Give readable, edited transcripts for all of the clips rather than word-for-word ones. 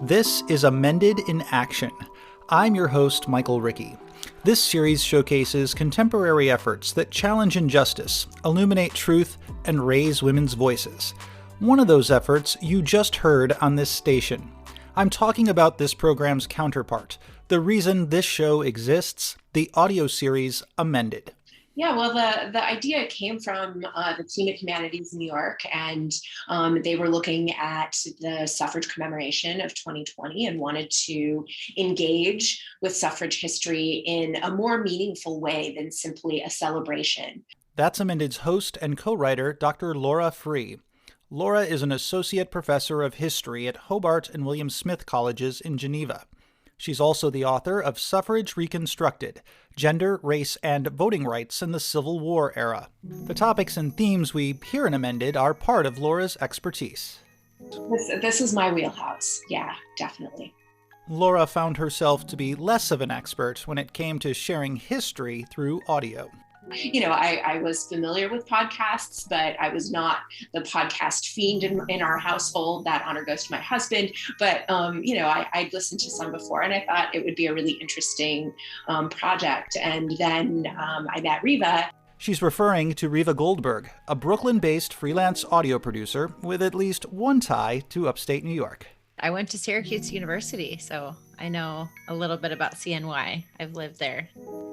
This is Amended in Action. I'm your host, Michael Rickey. This series showcases contemporary efforts that challenge injustice, illuminate truth, and raise women's voices. One of those efforts you just heard on this station. I'm talking about this program's counterpart, the reason this show exists, the audio series Amended. Yeah, well, the idea came from the team at Humanities in New York, and they were looking at the suffrage commemoration of 2020 and wanted to engage with suffrage history in a more meaningful way than simply a celebration. That's Amended's host and co-writer, Dr. Laura Free. Laura is an associate professor of history at Hobart and William Smith Colleges in Geneva. She's also the author of Suffrage Reconstructed: Gender, Race, and Voting Rights in the Civil War Era. The topics and themes we hear in Amended are part of Laura's expertise. This is my wheelhouse. Yeah, definitely. Laura found herself to be less of an expert when it came to sharing history through audio. You know, I was familiar with podcasts, but I was not the podcast fiend in our household. That honor goes to my husband. But, I'd listened to some before, and I thought it would be a really interesting project. And then I met Riva. She's referring to Riva Goldberg, a Brooklyn-based freelance audio producer with at least one tie to upstate New York. I went to Syracuse University, so I know a little bit about CNY. I've lived there.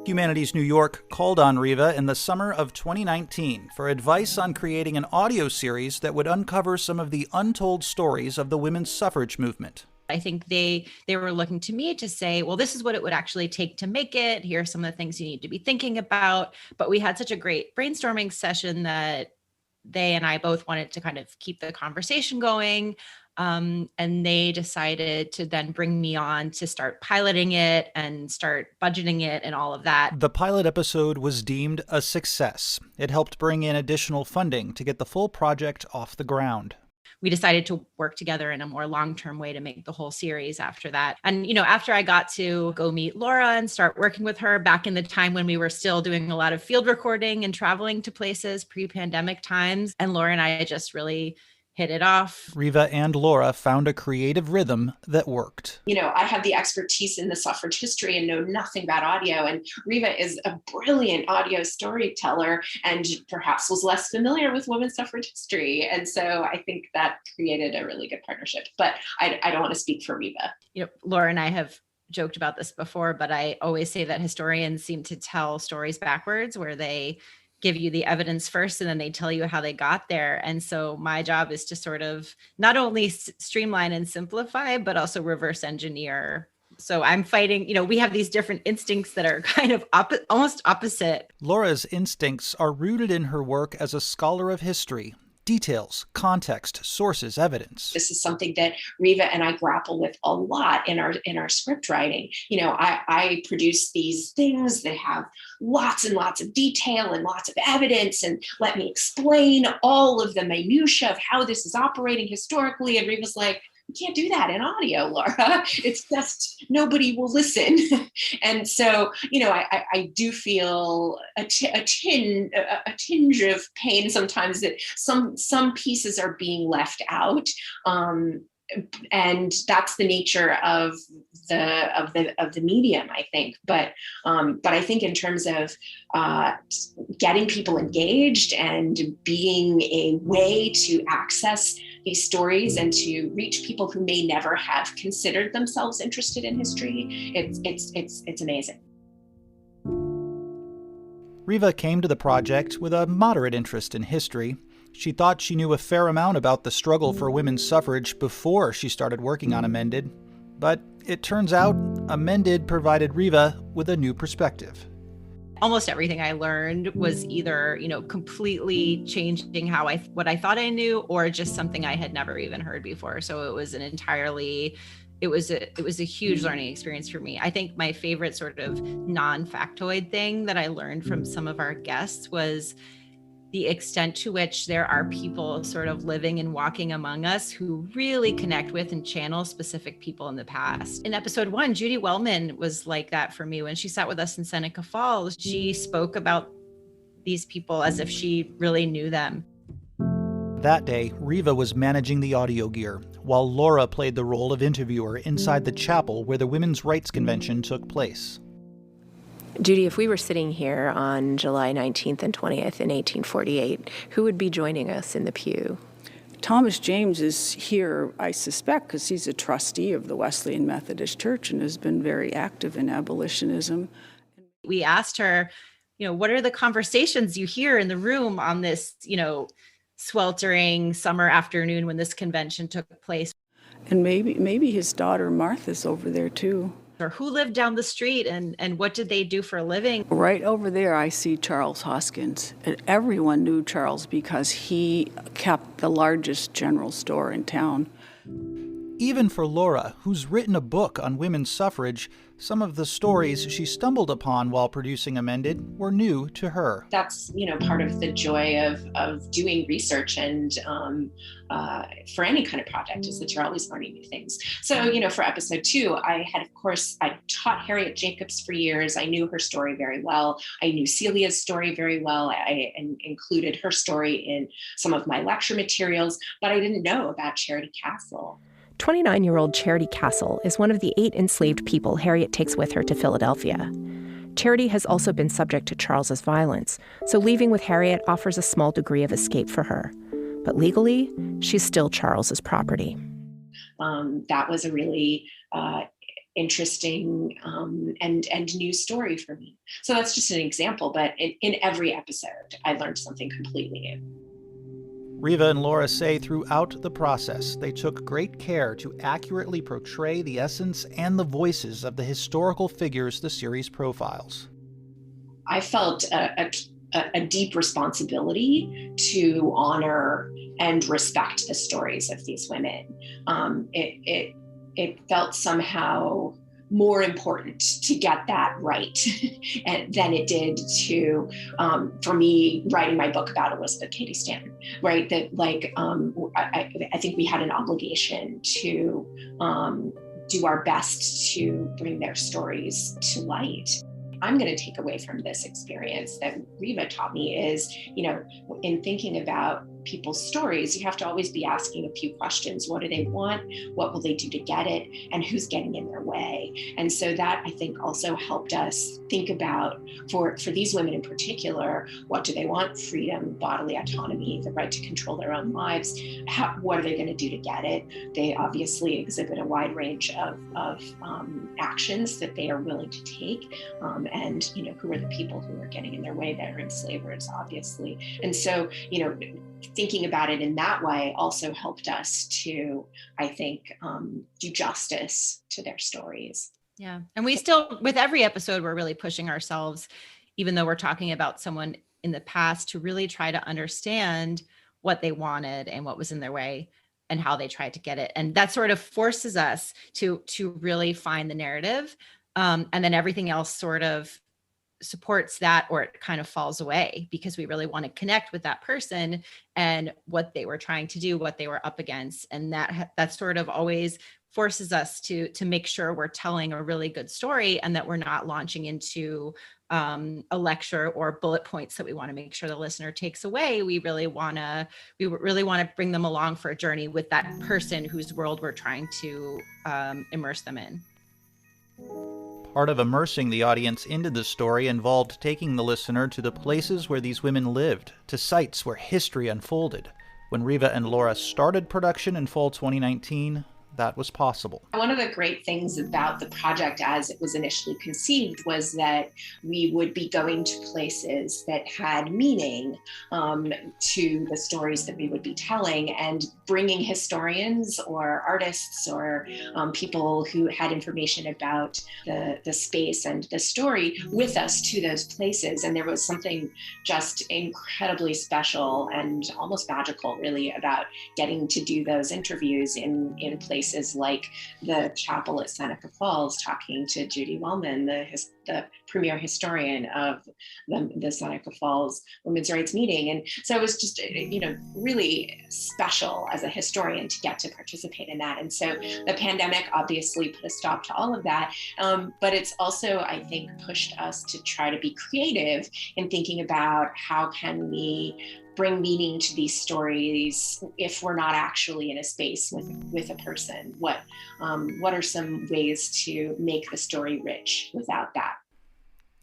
Humanities New York called on Riva in the summer of 2019 for advice on creating an audio series that would uncover some of the untold stories of the women's suffrage movement. I think they were looking to me to say, well, this is what it would actually take to make it. Here are some of the things you need to be thinking about. But we had such a great brainstorming session that they and I both wanted to kind of keep the conversation going. And they decided to then bring me on to start piloting it and start budgeting it and all of that. The pilot episode was deemed a success. It helped bring in additional funding to get the full project off the ground. We decided to work together in a more long-term way to make the whole series after that. And, after I got to go meet Laura and start working with her back in the time when we were still doing a lot of field recording and traveling to places pre-pandemic times, and Laura and I just really hit it off. Riva and Laura found a creative rhythm that worked. I have the expertise in the suffrage history and know nothing about audio. And Riva is a brilliant audio storyteller and perhaps was less familiar with women's suffrage history. And so I think that created a really good partnership. But I don't want to speak for Riva. Laura and I have joked about this before, but I always say that historians seem to tell stories backwards, where they give you the evidence first and then they tell you how they got there. And so my job is to sort of not only streamline and simplify, but also reverse engineer. So I'm fighting, we have these different instincts that are kind of almost opposite. Laura's instincts are rooted in her work as a scholar of history. Details, context, sources, evidence. This is something that Riva and I grapple with a lot in our script writing. I produce these things that have lots and lots of detail and lots of evidence, and let me explain all of the minutiae of how this is operating historically. And Riva's like, you can't do that in audio, Laura. It's just nobody will listen. And so, I do feel a tinge of pain sometimes that some pieces are being left out. And that's the nature of the medium, I think. But I think in terms of getting people engaged and being a way to access these stories and to reach people who may never have considered themselves interested in history, it's amazing. Riva came to the project with a moderate interest in history. She thought she knew a fair amount about the struggle for women's suffrage before she started working on Amended. But it turns out Amended provided Riva with a new perspective. Almost everything I learned was either, completely changing what I thought I knew, or just something I had never even heard before. So it was it was a huge learning experience for me. I think my favorite sort of non-factoid thing that I learned from some of our guests was the extent to which there are people sort of living and walking among us who really connect with and channel specific people in the past. In episode 1, Judy Wellman was like that for me. When she sat with us in Seneca Falls, she spoke about these people as if she really knew them. That day, Riva was managing the audio gear, while Laura played the role of interviewer inside the chapel where the Women's Rights Convention took place. Judy, if we were sitting here on July 19th and 20th in 1848, who would be joining us in the pew? Thomas James is here, I suspect, because he's a trustee of the Wesleyan Methodist Church and has been very active in abolitionism. We asked her, what are the conversations you hear in the room on this, sweltering summer afternoon when this convention took place? And maybe his daughter Martha's over there too. Or who lived down the street and what did they do for a living? Right over there, I see Charles Hoskins. And everyone knew Charles because he kept the largest general store in town. Even for Laura, who's written a book on women's suffrage, some of the stories she stumbled upon while producing Amended were new to her. That's, part of the joy of doing research and for any kind of project is that you're always learning new things. So, for episode 2, I taught Harriet Jacobs for years. I knew her story very well. I knew Celia's story very well. I included her story in some of my lecture materials, but I didn't know about Charity Castle. 29-year-old Charity Castle is one of the 8 enslaved people Harriet takes with her to Philadelphia. Charity has also been subject to Charles's violence, so leaving with Harriet offers a small degree of escape for her. But legally, she's still Charles's property. That was a really interesting and new story for me. So that's just an example, but in every episode, I learned something completely new. Riva and Laura say throughout the process, they took great care to accurately portray the essence and the voices of the historical figures the series profiles. I felt a deep responsibility to honor and respect the stories of these women. It felt somehow more important to get that right than it did to, for me, writing my book about Elizabeth Cady Stanton, right? That I think we had an obligation to do our best to bring their stories to light. I'm going to take away from this experience that Riva taught me is, in thinking about people's stories, you have to always be asking a few questions. What do they want? What will they do to get it? And who's getting in their way? And so that, I think, also helped us think about, for these women in particular, what do they want? Freedom, bodily autonomy, the right to control their own lives. What are they going to do to get it? They obviously exhibit a wide range of actions that they are willing to take. And, who are the people who are getting in their way that are enslavers, obviously. And so, thinking about it in that way also helped us to, I think, do justice to their stories. Yeah. And we still, with every episode, we're really pushing ourselves, even though we're talking about someone in the past, to really try to understand what they wanted and what was in their way and how they tried to get it. And that sort of forces us to really find the narrative. And then everything else sort of supports that, or it kind of falls away because we really want to connect with that person and what they were trying to do, what they were up against. And that sort of always forces us to make sure we're telling a really good story and that we're not launching into a lecture or bullet points that we want to make sure the listener takes away. We really want to bring them along for a journey with that person whose world we're trying to immerse them in. Part of immersing the audience into the story involved taking the listener to the places where these women lived, to sites where history unfolded. When Riva and Laura started production in fall 2019, that was possible. One of the great things about the project as it was initially conceived was that we would be going to places that had meaning to the stories that we would be telling, and bringing historians or artists or people who had information about the space and the story with us to those places. And there was something just incredibly special and almost magical, really, about getting to do those interviews in places like the chapel at Seneca Falls, talking to Judy Wellman, the premier historian of the Seneca Falls Women's Rights Meeting. And so it was just, really special as a historian to get to participate in that. And so the pandemic obviously put a stop to all of that. But it's also, I think, pushed us to try to be creative in thinking about how can we bring meaning to these stories if we're not actually in a space with a person? What are some ways to make the story rich without that?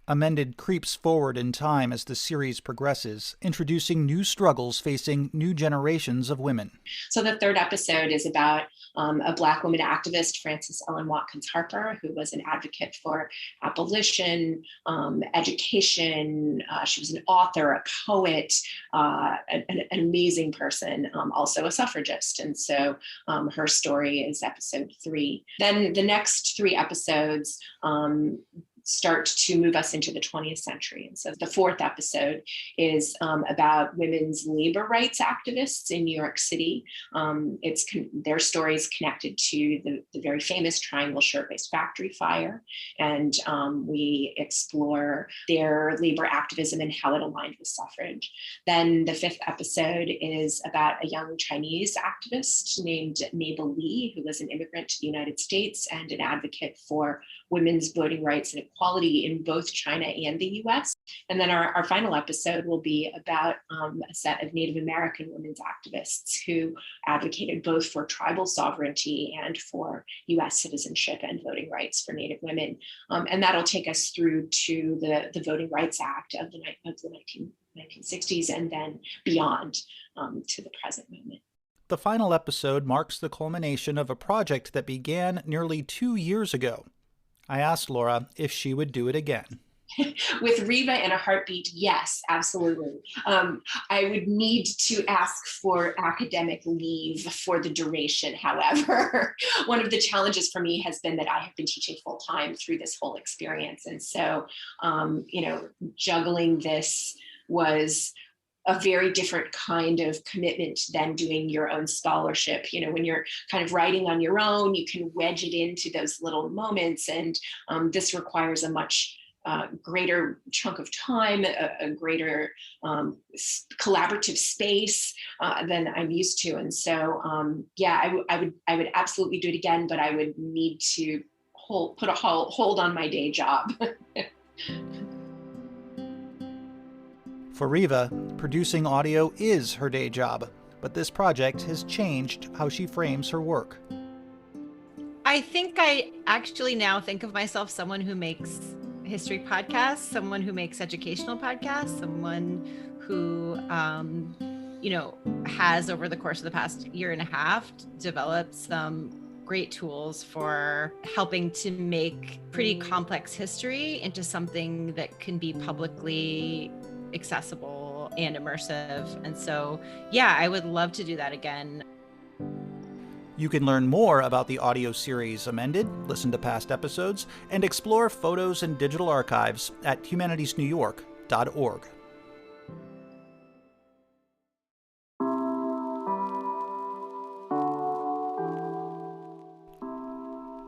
Amended creeps forward in time as the series progresses, introducing new struggles facing new generations of women. So the third episode is about a Black woman activist, Frances Ellen Watkins Harper, who was an advocate for abolition, education. She was an author, a poet, an amazing person, also a suffragist. And so her story is episode 3. Then the next 3 episodes start to move us into the 20th century. And so the 4th episode is about women's labor rights activists in New York City. It's their stories connected to the very famous Triangle Shirtwaist Factory fire. And we explore their labor activism and how it aligned with suffrage. Then the 5th episode is about a young Chinese activist named Mabel Lee, who was an immigrant to the United States and an advocate for women's voting rights and equality in both China and the US. And then our final episode will be about a set of Native American women's activists who advocated both for tribal sovereignty and for US citizenship and voting rights for Native women. And that'll take us through to the Voting Rights Act of the 1960s and then beyond to the present moment. The final episode marks the culmination of a project that began nearly 2 years ago. I asked Laura if she would do it again. With Riva in a heartbeat, yes, absolutely. I would need to ask for academic leave for the duration. However, one of the challenges for me has been that I have been teaching full time through this whole experience. And so, juggling this was a very different kind of commitment than doing your own scholarship. When you're kind of writing on your own, you can wedge it into those little moments. And this requires a much greater chunk of time, a greater collaborative space than I'm used to. And so, I would absolutely do it again, but I would need to put a hold on my day job. For Riva, producing audio is her day job, but this project has changed how she frames her work. I think I actually now think of myself someone who makes history podcasts, someone who makes educational podcasts, someone who, has over the course of the past year and a half developed some great tools for helping to make pretty complex history into something that can be publicly accessible and immersive. And so, I would love to do that again. You can learn more about the audio series Amended, listen to past episodes, and explore photos and digital archives at humanitiesnewyork.org.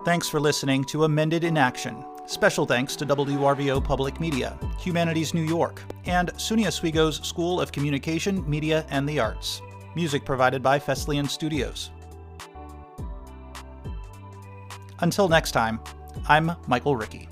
Thanks for listening to Amended in Action. Special thanks to WRVO Public Media, Humanities New York, and SUNY Oswego's School of Communication, Media, and the Arts. Music provided by Fesleyan Studios. Until next time, I'm Michael Rickey.